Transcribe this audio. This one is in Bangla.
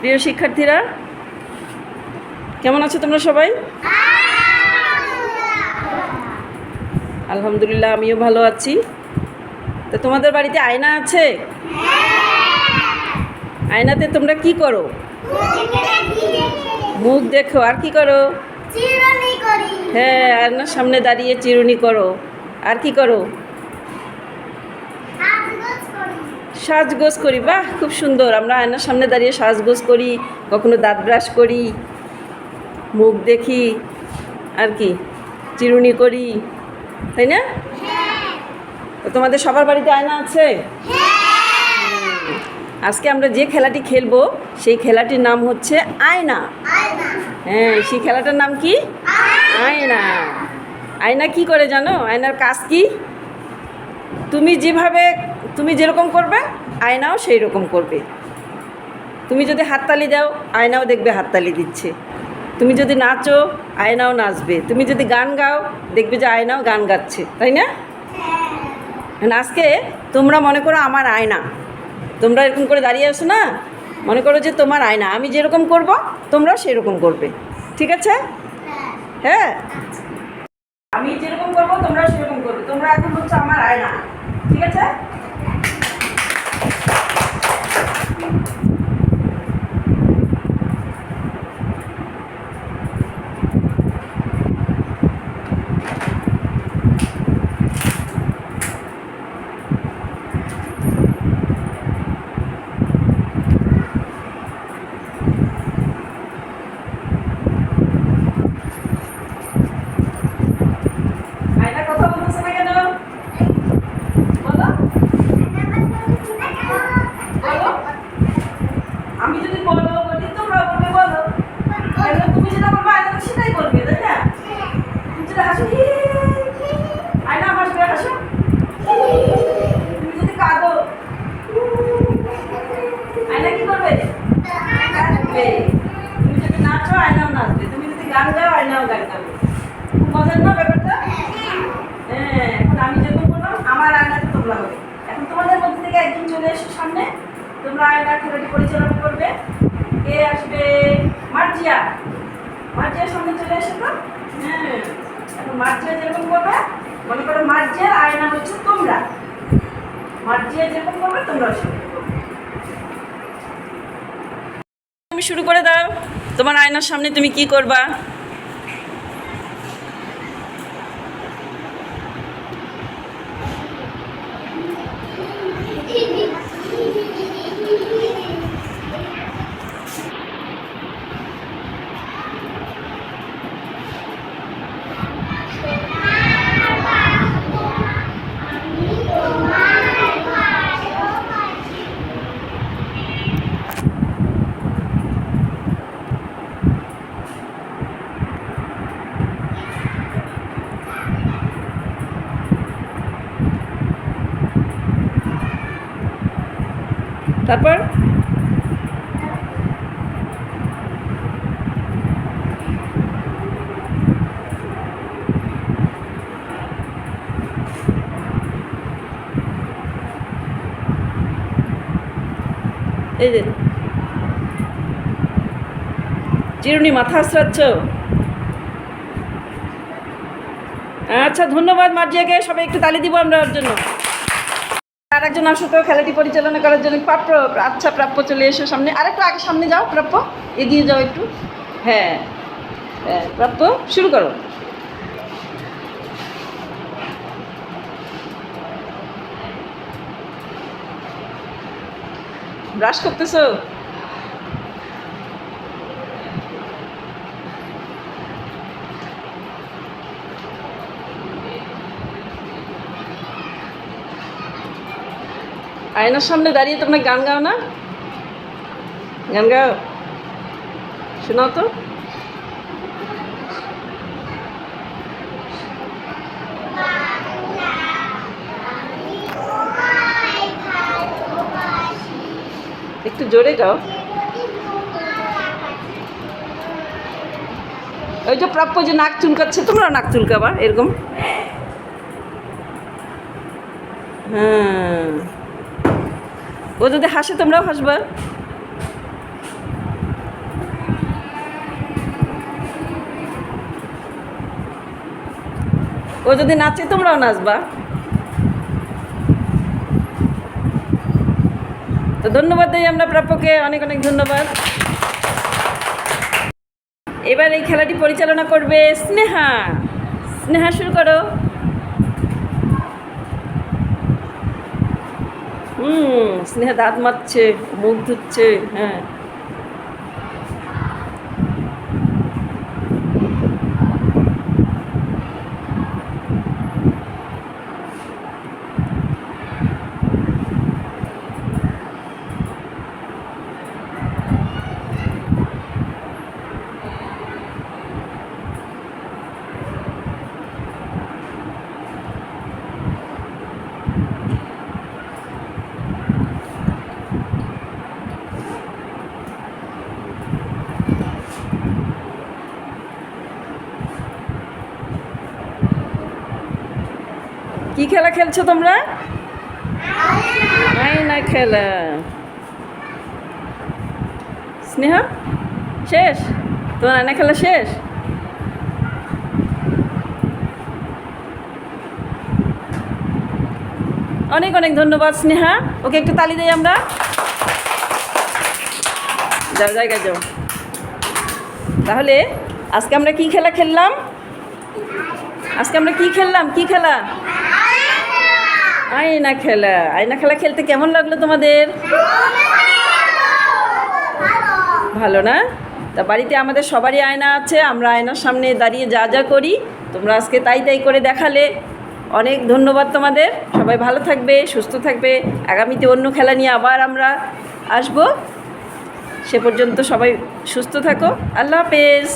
প্রিয় শিক্ষার্থীরা, কেমন আছো তোমরা সবাই? আলহামদুলিল্লাহ, আমিও ভালো আছি। তো তোমাদের বাড়িতে আয়না আছে? আয়নাতে তোমরা কি করো? মুখ দেখো। আর কি করো? হ্যাঁ, আয়নার সামনে দাঁড়িয়ে চিরুনি করো। আর কি করো? সাজগোজ করি। বাহ, খুব সুন্দর। আমরা আয়নার সামনে দাঁড়িয়ে সাজগোজ করি, কখনো দাঁত ব্রাশ করি, মুখ দেখি, আর কি চিরুনি করি, তাই না? তো তোমাদের সবার বাড়িতে আয়না আছে? আজকে আমরা যে খেলাটি খেলবো সেই খেলাটির নাম হচ্ছে আয়না। হ্যাঁ, সেই খেলাটার নাম কি? আয়না। আয়না কি করে জানো? আয়নার কাজ কি? তুমি যেরকম করবে আয়নাও সেই রকম করবে। তুমি যদি হাততালি দাও, আয়নাও দেখবে হাততালি দিচ্ছে। তুমি যদি নাচো, আয়নাও নাচবে। তুমি যদি গান গাও, দেখবে যে আয়নাও গান গাচ্ছে, তাই না? আজকে তোমরা মনে করো আমার আয়না, তোমরা এরকম করে দাঁড়িয়ে আসো না, মনে করো যে তোমার আয়না। আমি যেরকম করব তোমরাও সেরকম করবে, ঠিক আছে? হ্যাঁ, আমি যেরকম করবো তোমরাও সেরকম করবে। তোমরা এখন হচ্ছে আমার আয়না, ঠিক আছে? আয়না কথা বলতেছে না কেন? বলো, আমি যদি বলি তোমরা বলবে বলো। তুমি যেটা বলবে আয়না তো সেটাই বলবে, তাই না? তুমি যদি হাসো, আয়না হাসবে, হাসো। তুমি যদি কাঁদো, আয়না কি করবে? কাঁদবে। তুমি যদি নাচো, আয়নাও নাচবে। তুমি যদি গান গাও, আয়নাও গান গাবে। খুব মজার না ব্যাপারটা? হ্যাঁ, এখন আমি যেরকম বললাম আমার আয়নাতে তোমরা হবে। এখন তোমাদের মধ্যে থেকে একজন চলে এসো সামনে, তোমরা আয়নার খেলাটি পরিচালনা করবে। কে আসবে? মার্জিয়া। মার্জিয়ার সামনে চলে এসো তো। হ্যাঁ, এখন মার্জিয়া যেরকম করবে, মনে করো মার্জিয়ার আয়না হচ্ছে তোমরা। মার্জিয়া যেরকম করবে তোমরাও সেরকম করবে। তুমি শুরু করে দাও। তোমার আয়নার সামনে তুমি কি করবা? তারপর এই যে চিরুনি মাথা আশ্রাচ্ছ। আচ্ছা, ধন্যবাদ মার্জিয়াকে। সবাই একটু তালি দিব আমরা ওর জন্য। আর একজন আসো তো খেলাটি পরিচালনা করার জন্য। প্রাপ্য। আচ্ছা, প্রাপ্য চলে এসো সামনে। আরেকটু আগে সামনে যাও, প্রাপ্য এগিয়ে যাও একটু। হ্যাঁ হ্যাঁ, প্রাপ্য শুরু করো। ব্রাশ করতেছো? আয়নার সামনে দাঁড়িয়ে তোমরা গান গাও না? গান গাও, শোনাও তো। একটু জোরে গাও। ওই যে প্রাপ্য যে নাক চুলকাচ্ছে, তোমরা নাক চুলকাবা এরকম। হ্যাঁ, ও যদি হাসে তোমরাও হাসবা। ও যদি নাচে তোমরাও নাচবা। তো ধন্যবাদ দিই আমরা প্রাপ্যকে, অনেক অনেক ধন্যবাদ। এবার এই খেলাটি পরিচালনা করবে স্নেহা। স্নেহা শুরু করো। স্নেহা দাঁত মাজছে, মুখ ধুচ্ছে। হ্যাঁ, কি খেলা খেলছো তোমরা? আয়না খেলা। স্নেহা শেষ? তোমার আয়না খেলা শেষ? অনেক অনেক ধন্যবাদ স্নেহা। ওকে একটু তালি দেই আমরা। যাও, জায়গায় যাও। তাহলে আজকে আমরা কি খেলা খেললাম? আজকে আমরা কি খেললাম? কি খেলা? আয়না খেলা। আয়না খেলা খেলতে কেমন লাগলো তোমাদের? ভালো না? তা বাড়িতে আমাদের সবারই আয়না আছে, আমরা আয়নার সামনে দাঁড়িয়ে যা যা করি তোমরা আজকে তাই তাই করে দেখালে। অনেক ধন্যবাদ তোমাদের। সবাই ভালো থাকবে, সুস্থ থাকবে। আগামীতে অন্য খেলা নিয়ে আবার আমরা আসব। সে পর্যন্ত সবাই সুস্থ থাকো। আল্লাহ হাফেজ।